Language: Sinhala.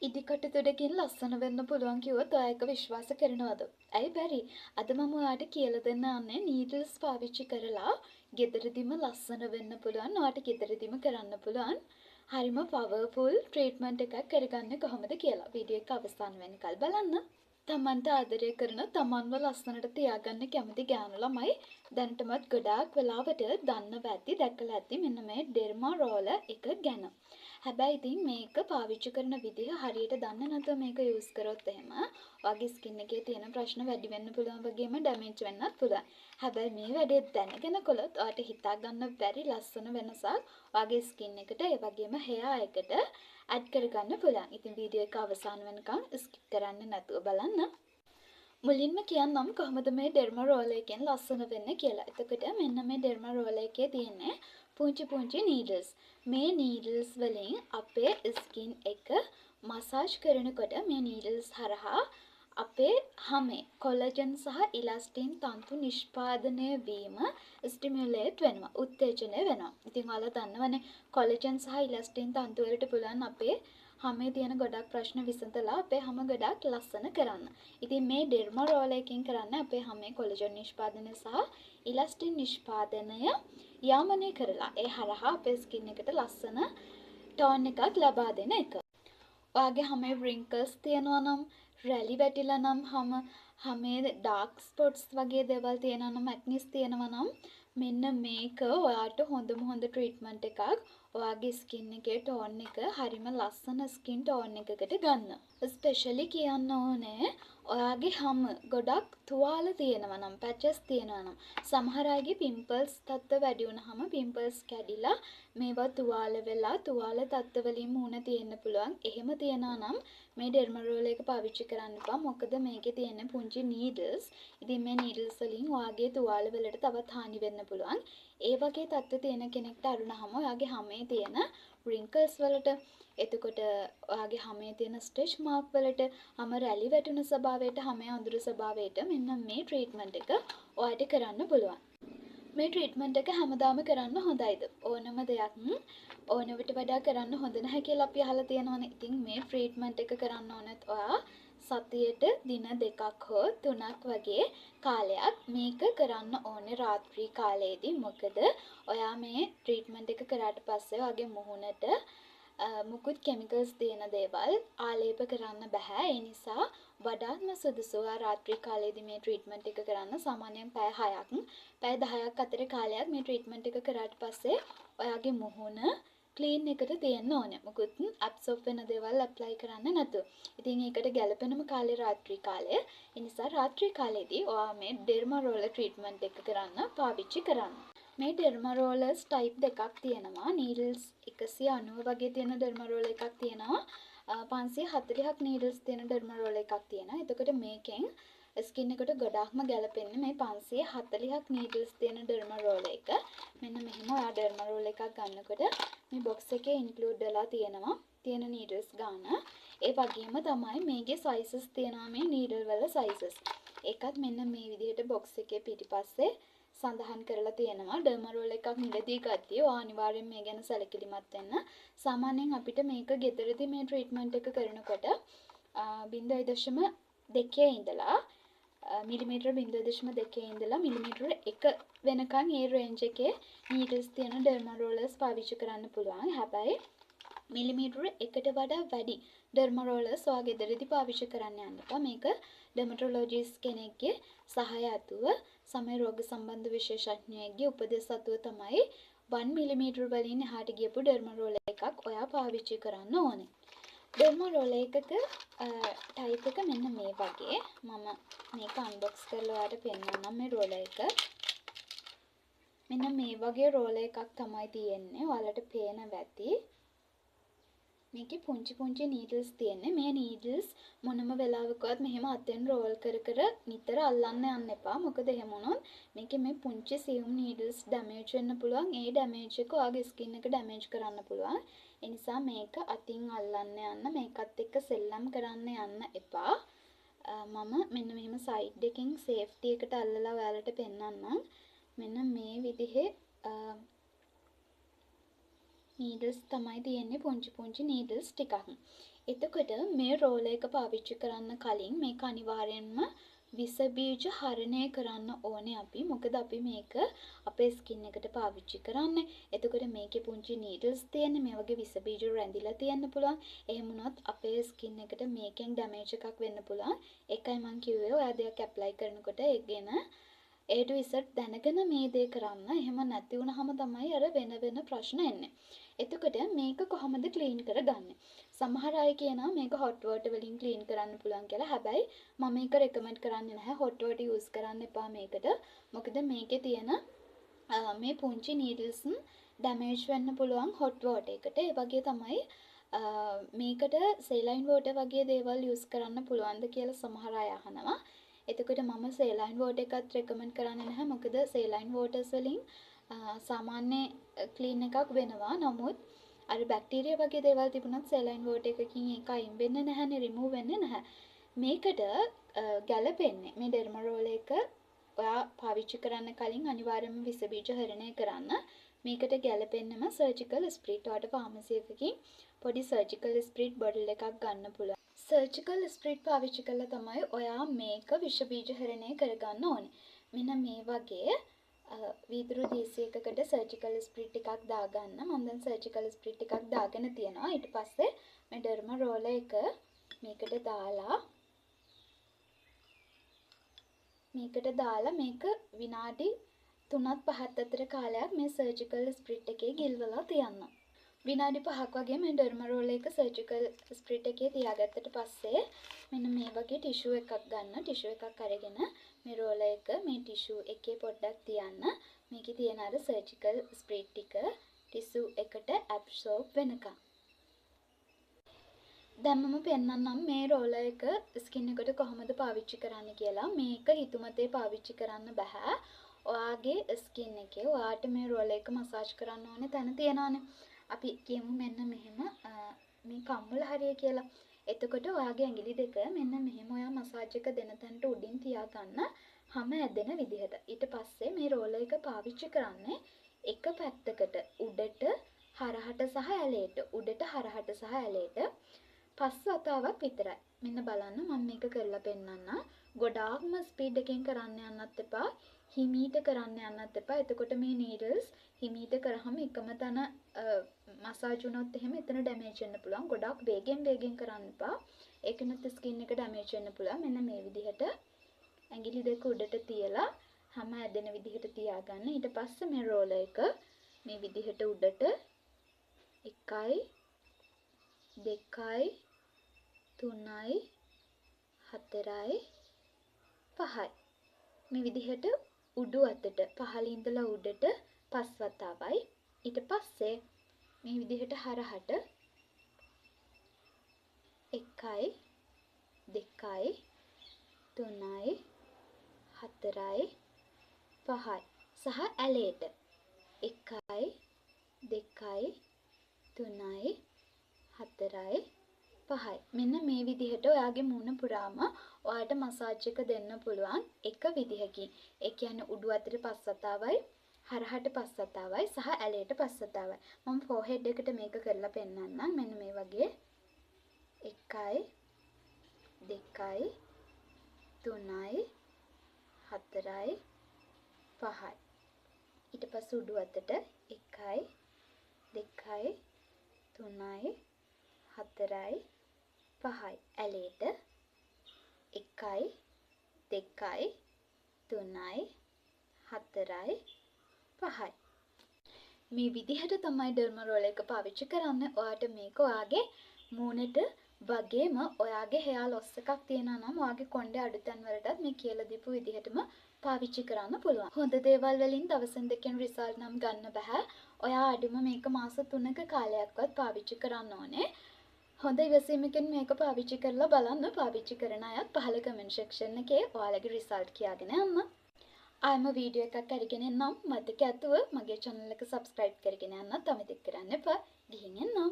ඉදිකට තුඩකින් ලස්සන වෙන්න පුළුවන් කිව්වොත් ඔයා ඒක විශ්වාස කරනවද? ඇයි බැරි? අද මම ඔයාට කියලා දෙන්න යන්නේ නීඩල්ස් පාවිච්චි කරලා ගෙදරදිම ලස්සන වෙන්න පුළුවන්. ඔයාට ගෙදරදිම කරන්න පුළුවන්. හරිම පවර්ෆුල් ට්‍රීට්මන්ට් එකක් කරගන්න කොහොමද කියලා. වීඩියෝ එක අවසන් වෙනකල් බලන්න. තමන්ට ආදරය කරන තමන්ව ලස්සනට තියාගන්න කැමති ගෑනු ළමයි දැනටමත් ගොඩාක් වෙලාවට දන්නව ඇති දැකලා ඇති මෙන්න මේ ඩෙර්මා රෝලර් එක ගැන. හැබැයි ඉතින් මේක පාවිච්චි කරන විදිහ හරියට දන්නේ නැතුව මේක යූස් කරොත් එහෙම ඔයාගේ ස්කින් එකේ තියෙන ප්‍රශ්න වැඩි වෙන්න පුළුවන් වගේම ඩැමේජ් වෙන්නත් පුළුවන්. හැබැයි මේ වැඩේ දැනගෙන කළොත් ඔයාට හිතා ගන්න බැරි ලස්සන වෙනසක් ඔයාගේ ස්කින් එකට ඒ වගේම හෙයා එකට ඇඩ් කරගන්න පුළුවන්. ඉතින් වීඩියෝ එක අවසන් වෙනකන් ස්කිප් කරන්න නැතුව බලන්න. මුලින්ම කියන්නම් කොහොමද මේ ඩෙර්මා රෝලර් එකෙන් ලස්සන වෙන්නේ කියලා. එතකොට මෙන්න මේ ඩෙර්මා රෝලර් එකේ තියෙන්නේ පුංචි පුංචි නීඩල්ස්. මේ නීඩල්ස් වලින් අපේ ස්කින් එක මසාජ් කරනකොට මේ නීඩල්ස් හරහා අපේ හමේ කොලජන් සහ ඉලාස්ටින් තන්තු නිෂ්පාදනය වීම ස්ටිමියුලේට් වෙනවා. උත්තේජනය වෙනවා. ඉතින් ඔයාලා දන්නවනේ කොලජන් සහ ඉලාස්ටින් තන්තු වලට පුළුවන් අපේ හමේ තියෙන ගොඩක් ප්‍රශ්න විසඳලා අපේ හම ගොඩක් ලස්සන කරන්න. ඉතින් මේ ඩෙර්මා රෝලර් එකෙන් කරන්නේ අපේ හමේ කොලජන් නිෂ්පාදනය සහ ඉලාස්ටින් නිෂ්පාදනය යාමනය කරලා ඒ හරහා අපේ ස්කින් එකට ලස්සන ටෝන් එකක් ලබා දෙන එක. ඔයාගේ හමේ wrinkles තියෙනවා නම් රැලි වැටිලා නම් හමේ ඩාර්ක් ස්පොට්ස් වගේ දේවල් තියෙනවා නම් ඇක්නිස් තියෙනවා නම් මෙන්න මේක ඔයාට හොඳ ට්‍රීට්මන්ට් එකක්. ඔයාගේ ස්කින් එකේ ටෝන් එක හරිම ලස්සන ස්කින් ටෝන් එකකට ගන්න. ස්පෙෂලි කියන්න ඕනේ ඔයාගේ හම ගොඩක් තුවාල තියෙනවා නම් පැචස් තියෙනවා නම් සමහර අයගේ පිම්පල්ස් තත්ත්ව වැඩි වුණාම පිම්පල්ස් කැඩිලා මේවා තුවාල වෙලා තුවාල තත්ත්ව වලින් මුහුණ තියෙන්න පුළුවන්. එහෙම තියනවා නම් මේ ඩෙර්මා රෝලර් එක පාවිච්චි කරන්න එපා. මොකද මේකේ තියෙන පුංචි නීඩල්ස්. ඉතින් මේ නීඩල්ස් වලින් ඔයාගේ තුවාල වලට තවත් හානි වෙන්න පුළුවන්. ඒ වගේ තත්ත්ව තියෙන කෙනෙක්ට අරුණාම ඔයාගේ හමේ තියෙන wrinkles වලට එතකොට ඔයාගේ හමේ තියෙන ස්ට්‍රෙච් මාර්ක් වලට හම රැලි වැටුණු ස්වභාවයට හමේ අඳුරු ස්වභාවයට මෙන්න මේ ට්‍රීට්මන්ට් එක ඔයාට කරන්න පුළුවන්. මේ ට්‍රීට්මන්ට් එක හැමදාම කරන්න හොඳයිද? ඕනම දෙයක් ඕනවට වඩා කරන්න හොඳ නැහැ කියලා අපි අහලා තියෙනවනේ. ඉතින් මේ ට්‍රීට්මන්ට් එක කරන්න ඕනත් ඔයා සතියට දින 2ක් හෝ 3ක් වගේ කාලයක් මේක කරන්න ඕනේ රාත්‍රී කාලයේදී. මොකද ඔයා මේ ට්‍රීට්මන්ට් එක කරාට පස්සේ ඔයාගේ මුහුණට මුකුත් කෙමිකල්ස් තියෙන දේවල් ආලේප කරන්න බෑ. ඒ නිසා වඩාත්ම සුදුසු රාත්‍රී කාලයේදී මේ ට්‍රීට්මන්ට් එක කරන්න. සාමාන්‍යයෙන් පැය 6ක් පැය 10ක් අතර කාලයක් මේ ට්‍රීට්මන්ට් එක කරාට පස්සේ ඔයාගේ මුහුණ ක්ලීන් එකට තියෙන්න ඕනේ. මොකද ඇබ්සෝබ් වෙන දේවල් ඇප්ලයි කරන්න නැතුව. ඉතින් ඒකට ගැළපෙනම කාලේ රාත්‍රී කාලය. ඒ නිසා රාත්‍රී කාලේදී ඔයා මේ ඩෙර්මා රෝලර් ට්‍රීට්මන්ට් එක කරන්න පාවිච්චි කරන්න. මේ ඩෙර්මා රෝලර්ස් ටයිප් දෙකක් තියෙනවා. නීඩල්ස් 190 වගේ තියෙන ඩෙර්මා රෝලර් එකක් තියෙනවා. 540ක් නීඩල්ස් තියෙන ඩෙර්මා රෝලර් එකක් තියෙනවා. එතකොට මේකෙන් ස්කින් එකට ගොඩාක්ම ගැලපෙන්නේ මේ 540ක් නීඩල්ස් තියෙන ඩෙර්මා රෝලර් එක. මෙන්න මෙහෙම ඔයා ඩෙර්මා රෝලර් එකක් ගන්නකොට මේ බොක්ස් එකේ ඉන්ක්ලූඩ් වෙලා තියෙනවා තියෙන නීඩල්ස් ගාන. ඒ වගේම තමයි මේකේ සයිසස් තියෙනවා මේ නීඩල් වල සයිසස්. ඒකත් මෙන්න මේ විදිහට බොක්ස් එකේ පිටිපස්සේ සඳහන් කරලා තියෙනවා. ඩර්මා රෝලර් එකක් මිලදී ගත්තී ඔයා අනිවාර්යෙන් මේ ගැන සැලකිලිමත් වෙන්න. සාමාන්‍යයෙන් අපිට මේක ගෙදරදී මේ ට්‍රීට්මන්ට් එක කරනකොට 0.2 ඉඳලා මිලිමීටර 0.2 ඉඳලා මිලිමීටර 1 වෙනකන් ඒ රේන්ජ් එකේ නීඩල්ස් තියෙන ඩර්මා රෝලර්ස් පාවිච්චි කරන්න පුළුවන්. හැබැයි මිලිමීටර 1ට වඩා වැඩි ඩර්මා රෝලර්ස් ඔයා ගෙදරදී පාවිච්චි කරන්න යන්න එපා. මේක ඩර්මටොලොජිස්ට් කෙනෙක්ගේ සහාය ඇතුව සමය රෝග සම්බන්ධ විශේෂඥයෙක්ගේ උපදෙස් අතුව තමයි 1 මිලිමීටර වලින් එහාට ගියපු ඩර්මා රෝලර් එකක් ඔයා පාවිච්චි කරන්න ඕනේ. ඩර්මා රෝලර් එකක ටයිප් එක මෙන්න මේ වගේ. මම මේක අන්බොක්ස් කරලා ඔයාලට පෙන්නන්නම් මේ රෝලර් එක. මෙන්න මේ වගේ රෝලර් එකක් තමයි තියෙන්නේ. ඔයාලට පේනවා ඇති. මේකේ පුංචි නීඩල්ස් තියෙන්නේ. මේ නීඩල්ස් මොනම වෙලාවකවත් මෙහෙම අතෙන් රෝල් කර නිතර අල්ලන්න යන්න එපා. මොකද එහෙම වුණොත් මේකේ මේ පුංචි සියුම් නීඩල්ස් ඩැමේජ් වෙන්න පුළුවන්. ඒ ඩැමේජ් එක ඔයාගේ ස්කින් එක ඩැමේජ් කරන්න පුළුවන්. ඒ නිසා මේක අතින් අල්ලන්න යන්න, මේකත් එක්ක සෙල්ලම් කරන්න යන්න එපා. මම මෙන්න මෙහෙම සයිඩ් එකකින් සේෆ්ටි එකට අල්ලලා ඔයාලට පෙන්නන්නම්. මෙන්න මේ විදිහේ නීඩල්ස් තමයි තියෙන්නේ පුංචි නීඩල්ස් ටිකක්. එතකොට මේ රෝලර් එක පාවිච්චි කරන්න කලින් මේක අනිවාර්යෙන්ම විස බීජ හරණය කරන්න ඕනේ අපි. මොකද අපි මේක අපේ ස්කින් එකට පාවිච්චි කරන්නේ. එතකොට මේකේ පුංචි නීඩල්ස් තියෙන්නේ. මේ වගේ විස බීජ රැඳිලා තියෙන්න පුළුවන්. එහෙම වුණොත් අපේ ස්කින් එකට මේකෙන් ඩැමේජ් එකක් වෙන්න පුළුවන්. ඒකයි මම කිව්වේ ඔයා දෙයක් ඇප්ලයි කරනකොට ඒ ගැන A to Z දැනගෙන මේ දේ කරන්න. එහෙම නැති වුනහම තමයි අර වෙන ප්‍රශ්න එන්නේ. එතකොට මේක කොහොමද ක්ලීන් කරගන්නේ? සමහර අය කියනවා මේක hot water වලින් ක්ලීන් කරන්න පුළුවන් කියලා. හැබැයි මම මේක රෙකමන්ඩ් කරන්නේ නැහැ. hot water use කරන්න එපා මේකට. මොකද මේකේ තියෙන මේ පුංචි needles damage වෙන්න පුළුවන් hot water එකට. ඒ වගේ තමයි මේකට saline water වගේ දේවල් use කරන්න පුළුවන්ද කියලා සමහර අය අහනවා. එතකොට මම saline water එකත් recommend කරන්නේ නැහැ. මොකද saline waters වලින් සාමාන්‍ය ක්ලීන් එකක් වෙනවා. නමුත් අර බැක්ටීරියා වගේ දේවල් තිබුණත් saline water එකකින් ඒක අයින් වෙන්නේ නැහැනේ, remove වෙන්නේ නැහැ. මේකට ගැලපෙන්නේ මේ derma roller එක ඔයා පාවිච්චි කරන්න කලින් අනිවාර්යයෙන්ම විස බීජ හරණය කරන්න. මේකට ගැලපෙන්නම surgical spirit වලට pharmacy එකකින් පොඩි surgical spirit bottle එකක් ගන්න පුළුවන්. සර්ජිකල් ස්ප්‍රිට් පාවිච්චි කළා තමයි ඔයා මේක විෂ බීජ හරණය කරගන්න ඕනේ. මෙන්න මේ වගේ වීදුරු දීසියකකට සර්ජිකල් ස්ප්‍රිට් එකක් දාගන්න. මම දැන් සර්ජිකල් ස්ප්‍රිට් එකක් දාගෙන තියෙනවා. ඊට පස්සේ මේ ඩර්මා රෝලර් එක මේකට දාලා මේක විනාඩි 3ත් 5ත් අතර කාලයක් මේ සර්ජිකල් ස්ප්‍රිට් එකේ ගිල්වලා තියන්න. විනාඩි 5ක් වගේ මේ ඩර්මා රෝලර් එක සර්ජිකල් ස්ප්‍රිට් එකේ තියාගත්තට පස්සේ මෙන්න මේ වගේ ටිෂු එකක් ගන්න. ටිෂු එකක් අරගෙන මේ රෝලර් එක මේ ටිෂු එකේ පොඩ්ඩක් තියන්න. මේකේ තියෙන අර සර්ජිකල් ස්ප්‍රිට් ටික ටිෂු එකට ඇබ්සෝබ් වෙනකම්. දැන් මම පෙන්නන්නම් මේ රෝලර් එක ස්කින් එකට කොහොමද පාවිච්චි කරන්න කියලා. මේක හිතුමතේ පාවිච්චි කරන්න බෑ. ඔයාගේ ස්කින් එකේ ඔයාට මේ රෝලර් එක මසාජ් කරන්න ඕනේ තැන තියනවානේ. අපි කියමු මෙන්න මෙහෙම මේ කම්මල හරිය කියලා. එතකොට ඔයාගේ ඇඟිලි දෙක මෙන්න මෙහෙම ඔයා මසාජ් එක දෙන තැනට උඩින් තියාගන්න හැම ඇදෙන විදිහට. ඊට පස්සේ මේ රෝලර් එක පාවිච්චි කරන්නේ එක පැත්තකට උඩට හරහට සහ ඇලේට. උඩට හරහට සහ ඇලේට 5 වතාවක් විතරයි. මෙන්න බලන්න මම මේක කරලා පෙන්නන්නම්. ගොඩාක්ම ස්පීඩ් එකෙන් කරන්න යන්නත් එපා. හිමීට කරන්න යන්නත් එපා. එතකොට මේ needles හිමීට කරාම එකම තැන මසාජ් වුණොත් එහෙම එතන ඩැමේජ් වෙන්න පුළුවන්. ගොඩාක් වේගෙන් කරන්න එපා. ඒකනත් ස්කින් එක ඩැමේජ් වෙන්න පුළුවන්. මෙන්න මේ විදිහට ඇඟිලි දෙක උඩට තියලා හැම ඇදෙන විදිහට තියාගන්න. ඊට පස්සේ මේ රෝලර් එක මේ විදිහට උඩට 1යි 2යි 3යි 4යි 5යි මේ විදිහට උඩු අතට පහළින් ඉඳලා උඩට 5 වතාවයි. ඊට පස්සේ මේ විදිහට හරහට 1යි 2යි 3යි 4යි 5යි සහ ඇලේට 1යි 2යි 3යි 4යි 5යි. මෙන්න මේ විදිහට ඔයාගේ මූණ පුරාම ඔයාට මසාජ් එක දෙන්න පුළුවන් එක විදිහකින්. ඒ කියන්නේ උඩු අතට 5 වතාවයි, හරහට 5 වතාවයි සහ ඇලේට 5 වතාවයි. මම ෆෝහෙඩ් එකට මේක කරලා පෙන්නන්නම්. මෙන්න මේ වගේ 1යි 2යි 3යි 4යි 5යි. ඊට පස්සේ උඩු අතට 1යි 2යි 3යි 4යි 5යි. ඇලේට 1යි 2යි 3යි 4යි 5යි. මේ විදිහට තමයි ඩර්මා රෝලර් එක පාවිච්චි කරන්න. ඔයාට මේක ඔයාගේ මූණට වගේම ඔයාගේ හෙයා ලොස් එකක් තියෙනවා නම් ඔයාගේ කොණ්ඩේ අඩු තැන් වලටත් මේ කියලා දීපු විදිහටම පාවිච්චි කරන්න පුළුවන්. හොඳ දේවල් වලින් දවසෙන් දෙකෙන් රිසල්ට් නම් ගන්න බෑ. ඔයා අඩුම මේක මාස 3ක කාලයක්වත් පාවිච්චි කරන්න ඕනේ. හොඳ ඉවසීමකින් මේක පාවිච්චි කරලා බලන්න. පාවිච්චි කරන අයත් පහළ කමෙන්ට් සෙක්ෂන් එකේ ඔයාලගේ රිසල්ට් කියාගෙන යන්න. ආයෙම වීඩියෝ එකක් අරගෙන එන්නම්. මතක ඇතුව මගේ channel එක subscribe කරගෙන යන්නත් අමතක කරන්න එපා. ගිහින් එන්නම්.